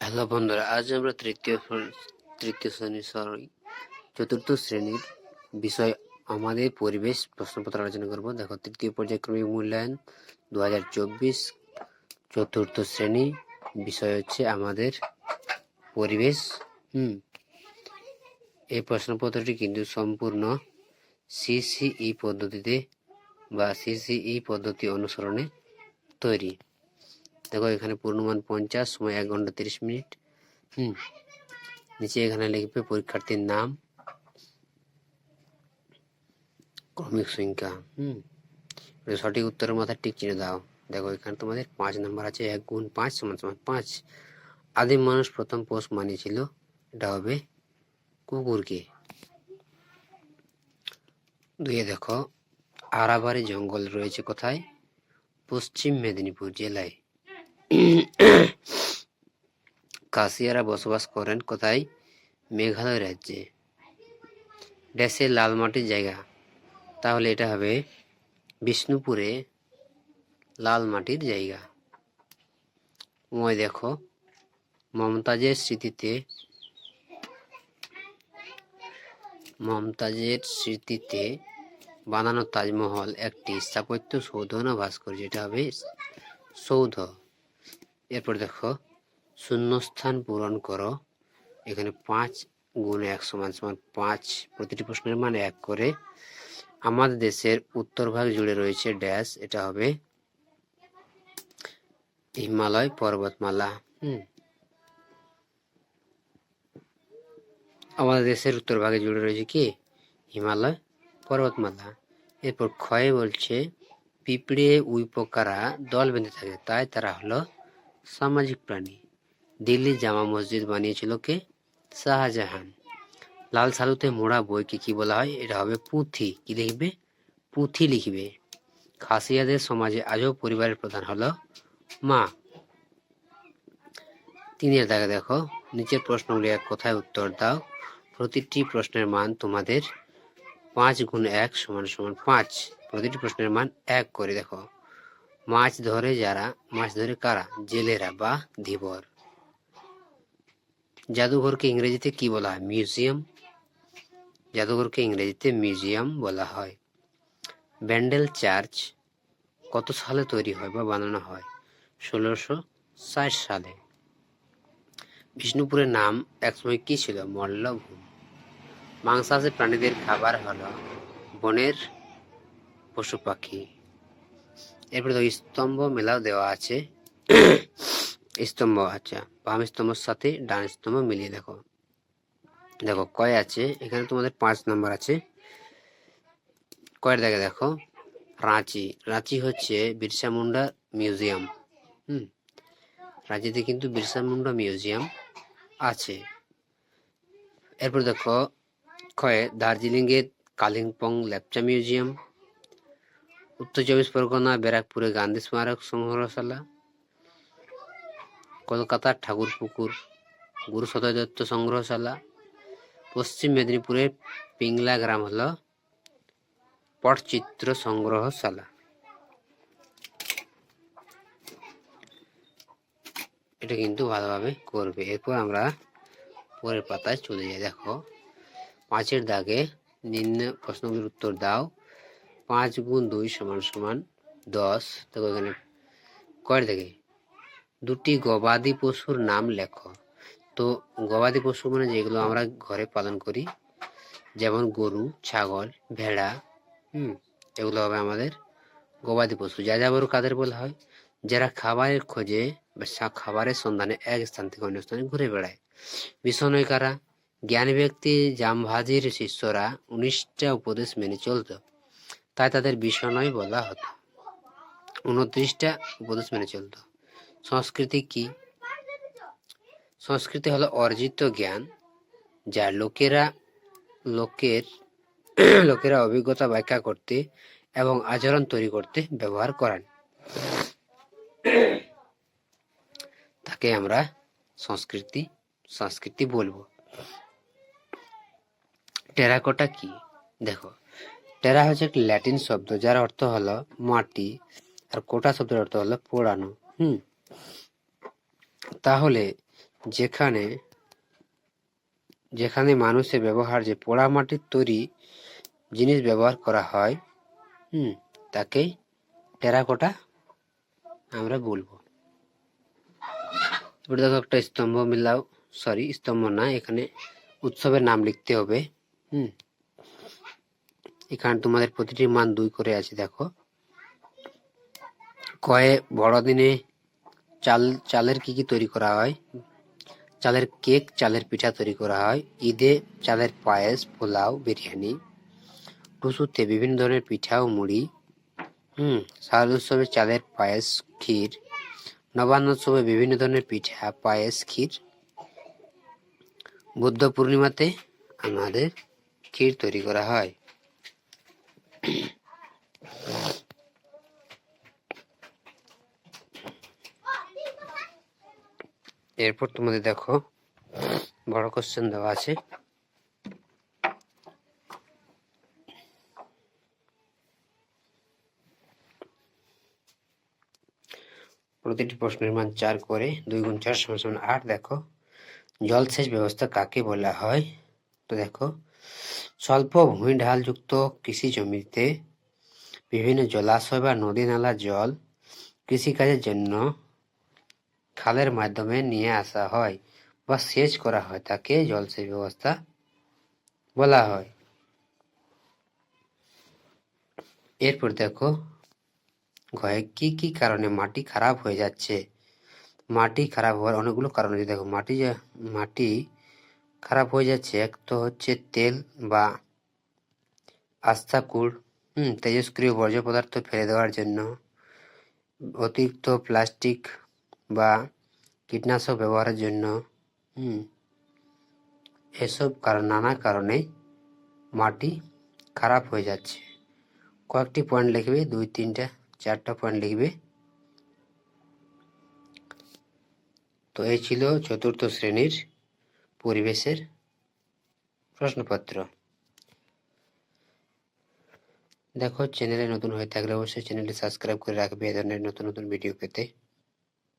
Hello বন্ধুরা, আজ আমরা চতুর্থ শ্রেণীর বিষয় আমাদের পরিবেশ প্রশ্নপত্র আলোচনা করব। দেখো, তৃতীয় পর্যায়ক্রমিক মূল্যায়ন 2024 চতুর্থ শ্রেণী, বিষয় হচ্ছে আমাদের পরিবেশ। এই প্রশ্নপত্রটি কিন্তু সম্পূর্ণ সিসিই পদ্ধতিতে বা সিসিই পদ্ধতি অনুসরণে তৈরি। দেখো, এখানে পূর্ণমান 50, সময় 1 ঘন্টা 30 মিনিট। নিচে এখানে লিখবে পরীক্ষার্থীর নাম, ক্রমিক সংখ্যা। সঠিক উত্তরের মাথায় টিক চিহ্ন দাও। দেখো, এখানে তোমাদের 5 নম্বর আছে। 1 গুণ 5 = 5। আদিম মানুষ প্রথম পোষ মানিয়েছিল, এটা হবে কুকুরকে। 2 দেখো, আরাবারি জঙ্গল রয়েছে কোথায়? পশ্চিম মেদিনীপুর জেলায়। কাশিয়ারা বসবাস করেন কোথায়? মেঘালয় রাজ্যে। দেশে লাল মাটির জায়গা, তাহলে এটা হবে বিষ্ণুপুরে লাল মাটির জায়গা। দেখো, মমতাজের স্মৃতিতে বানানো তাজমহল একটি স্থাপত্য সৌধ না ভাস্কর্য? এটা হবে সৌধ। এরপর দেখো, শূন্যস্থান পূরণ করো। এখানে 5 গুণ 1 = 5। প্রতিটি প্রশ্নের মান 1 করে। আমাদের দেশের উত্তর ভাগ জুড়ে রয়েছে ড্যাশ, এটা হবে হিমালয় পর্বতমালা। আমাদের দেশের উত্তর ভাগে জুড়ে রয়েছে কি? হিমালয় পর্বতমালা। এরপর ক্ষয়ে বলছে পিঁপড়ে উইপোকারা দল বেঁধে থাকে, তাই তারা হলো সামাজিক প্রাণী। দিল্লি জামা মসজিদ বানিয়েছিল কে? শাহজাহান। লাল সালুতে মোড়া বইকে কি বলা হয়? এটা হবে পুঁথি। কি লিখবে? পুঁথি লিখবে। খাসিয়াদের সমাজে আজও পরিবারের প্রধান হলো মা। 3 দাগে দেখো, নিচের প্রশ্নগুলি কোথায় উত্তর দাও। প্রতিটি প্রশ্নের মান তোমাদের 5 গুণ 1 = 5। প্রতিটি প্রশ্নের মান 1 করে। দেখো, মাছ ধরে কারা? জেলেরা বা ধীবর। জাদুঘরকে ইংরেজিতে কি বলা হয়? মিউজিয়াম। জাদুঘরকে ইংরেজিতে মিউজিয়াম বলা হয়। ব্যান্ডেল চার্চ কত সালে তৈরি হয় বা বানানো হয়? 1660 সালে। বিষ্ণুপুরের নাম একসময় কি ছিল? মল্লভূম। মাংসাশী প্রাণীদের খাবার হলো বনের পশু পাখি। এরপরে তো স্তম্ভ মেলাও দেওয়া আছে। স্তম্ভ, আচ্ছা, বাম স্তম্ভের সাথে ডান স্তম্ভ মিলিয়ে দেখো। দেখো, কয় আছে এখানে তোমাদের 5 নম্বর আছে। কয়ের দাগে দেখো, রাঁচি হচ্ছে বিরসা মুন্ডা মিউজিয়াম। রাঁচিতে কিন্তু বিরসা মুন্ডা মিউজিয়াম আছে। এরপর দেখো, ক্ষয়ে দার্জিলিং এর কালিম্পং লেপচা মিউজিয়াম। উত্তর 24 পরগনা ব্যারাকপুরে গান্ধী স্মারক সংগ্রহশালা। কলকাতার ঠাকুরপুকুর গুরু সদয় দত্ত সংগ্রহশালা। পশ্চিম মেদিনীপুরের পিংলা গ্রাম হলো পটচিত্র সংগ্রহশালা। এটা কিন্তু ভালোভাবে করবে। এরপর আমরা পরের পাতায় চলে যাই। দেখো, 5 দাগে নিম্ন প্রশ্নগুলির উত্তর দাও। 5 গুণ 2 = 10। দেখো, এখানে কয়ের দাগে 2টি গবাদি পশুর নাম লেখো। তো গবাদি পশু মানে যেগুলো আমরা ঘরে পালন করি, যেমন গরু, ছাগল, ভেড়া। এগুলো হবে আমাদের গবাদি পশু। যাযাবর কাদের বলা হয়? যারা খাবারের খোঁজে বা খাবারের সন্ধানে এক স্থান থেকে অন্য স্থানে ঘুরে বেড়ায়। বিষ্ণু কারা? জ্ঞানী ব্যক্তি জামভাজির শিষ্যরা 19টা উপদেশ মেনে চলত, তাই তাদের বিষ্ণু বলা হতো। 29টা উপদেশ মেনে চলত। সংস্কৃতি কি? সংস্কৃতি হলো অর্জিত জ্ঞান যা লোকেরা অভিজ্ঞতা ব্যাখ্যা করতে এবং আচরণ তৈরি করতে ব্যবহার করেন, তাকে আমরা সংস্কৃতি বলবো। টেরাকোটা কি? দেখো, টেরা হচ্ছে একটি ল্যাটিন শব্দ যার অর্থ হলো মাটি, আর কোটা শব্দের অর্থ হলো পোড়ানো। তাহলে যেখানে যেখানে মানুষের ব্যবহার যে পোড়া মাটির তৈরি জিনিস ব্যবহার করা হয়, তাকে টেরাকোটা আমরা বলবো। এবার দেখো একটা স্তম্ভ মিলাও, সরি স্তম্ভ না, এখানে উৎসবের নাম লিখতে হবে। এখানে তোমাদের প্রতিটির মান 2 করে আছে। দেখো, কয়ে বড়দিনে চালের কি তৈরি করা হয়? চালের কেক, চালের পিঠা তৈরি করা হয়। ঈদে চালের পায়েস, পোলাও, বিরিয়ানি। টুসুতে বিভিন্ন ধরনের পিঠা ও মুড়ি। শারদ উৎসবে চালের পায়েস, ক্ষীর। নবান্ন উৎসবে বিভিন্ন ধরনের পিঠা, পায়েস, ক্ষীর। বুদ্ধ পূর্ণিমাতে আমাদের ক্ষীর তৈরি করা হয়। এরপর তোমাদের দেখো বড় কোশ্চেন দেওয়া আছে। প্রতিটি প্রশ্নের মান 4 করে, 2 × 4 = 8। দেখো, জলসেচ ব্যবস্থা কাকে বলা হয়? তো দেখো, স্বল্প ভূমিঢালযুক্ত কৃষি জমিতে বিভিন্ন জলাশয় বা নদী নালা জল কৃষিকাজের জন্য খালের মাধ্যমে নিয়ে আসা হয় বা সেচ করা হয়, তাকে জলসেচ ব্যবস্থা বলা হয়। এরপর দেখো, কি কি কারণে মাটি খারাপ হয়ে যাচ্ছে? মাটি খারাপ হওয়ার অনেকগুলো কারণ আছে। দেখো, মাটি খারাপ হয়ে যাচ্ছে, এক তো হচ্ছে তেল বা আস্তাকুড়, তেজস্ক্রিয় বর্জ্য পদার্থ ফেলে দেওয়ার জন্য, অতিরিক্ত প্লাস্টিক বা কীটনাশক ব্যবহারের জন্য। এসব নানা কারণে মাটি খারাপ হয়ে যাচ্ছে। কয়েকটি পয়েন্ট লিখবে, 2, 3, 4টা পয়েন্ট লিখবে। তো এই ছিল 4th শ্রেণীর পরিবেশের প্রশ্নপত্র। দেখো, চ্যানেলে নতুন হয়ে থাকলে অবশ্যই চ্যানেলটি সাবস্ক্রাইব করে রাখবে এ ধরনের নতুন নতুন ভিডিও পেতে।